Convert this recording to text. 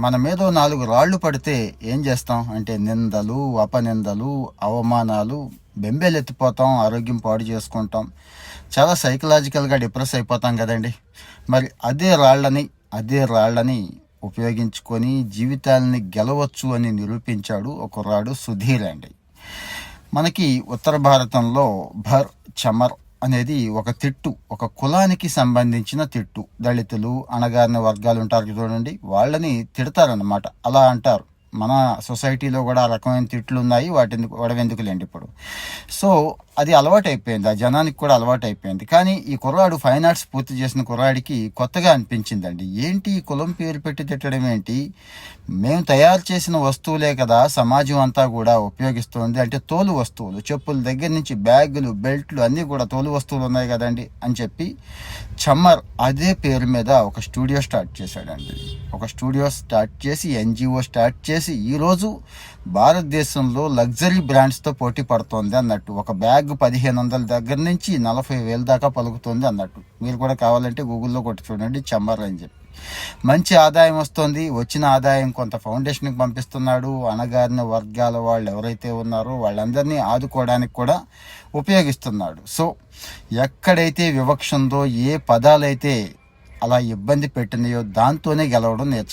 మన మీద 4 రాళ్ళు పడితే ఏం చేస్తాం అంటే నిందలు, అపనిందలు, అవమానాలు, బెంబేలెత్తిపోతాం, ఆరోగ్యం పాడు చేసుకుంటాం, చాలా సైకలాజికల్గా డిప్రెస్ అయిపోతాం కదండి. మరి అదే రాళ్ళని ఉపయోగించుకొని జీవితాలని గెలవచ్చు అని నిరూపించాడు ఒక కుర్రాడు సుధీర్ అండి. మనకి ఉత్తర భారతంలో భర్, చమర్ అనేది ఒక తిట్టు, ఒక కులానికి సంబంధించిన తిట్టు. దళితులు, అణగారిన వర్గాలు ఉంటారు చూడండి, వాళ్ళని తిడతారన్నమాట. అలా అంటారు. మన సొసైటీలో కూడా ఆ రకమైన తిట్లు ఉన్నాయి, వాడవెందుకులేండి ఇప్పుడు. సో అది అలవాటు అయిపోయింది, ఆ జనానికి కూడా అలవాటు అయిపోయింది. కానీ ఈ కుర్రాడు ఫైన్ ఆర్ట్స్ పూర్తి చేసిన కుర్రాడికి కొత్తగా అనిపించిందండి. ఏంటి ఈ కులం పేరు పెట్టి తిట్టడం ఏంటి? మేము తయారు చేసిన వస్తువులే కదా సమాజం అంతా కూడా ఉపయోగిస్తుంది, అంటే తోలు వస్తువులు, చెప్పుల దగ్గర నుంచి బ్యాగులు, బెల్ట్లు అన్నీ కూడా తోలు వస్తువులు ఉన్నాయి కదండి అని చెప్పి చమ్మర్ అదే పేరు మీద ఒక స్టూడియో స్టార్ట్ చేశాడండి. ఒక స్టూడియో స్టార్ట్ చేసి, ఎన్జిఓ స్టార్ట్ చేసి, ఈరోజు భారతదేశంలో లగ్జరీ బ్రాండ్స్తో పోటీ పడుతోంది అన్నట్టు. ఒక బ్యాగ్ 1500 దగ్గర నుంచి 40,000 దాకా పలుకుతుంది అన్నట్టు. మీరు కూడా కావాలంటే గూగుల్లో కొట్టి చూడండి చమ్మర్ అని చెప్పి. మంచి ఆదాయం వస్తుంది. వచ్చిన ఆదాయం కొంత ఫౌండేషన్కి పంపిస్తున్నాడు. అణగారిన వర్గాల వాళ్ళు ఎవరైతే ఉన్నారో వాళ్ళందరినీ ఆదుకోవడానికి కూడా ఉపయోగిస్తున్నాడు. సో ఎక్కడైతే వివక్ష ఉందో, ఏ పదాలైతే అలా ఇబ్బంది పెట్టినాయో దాంతోనే గెలవడం నేర్చుకుంటాడు.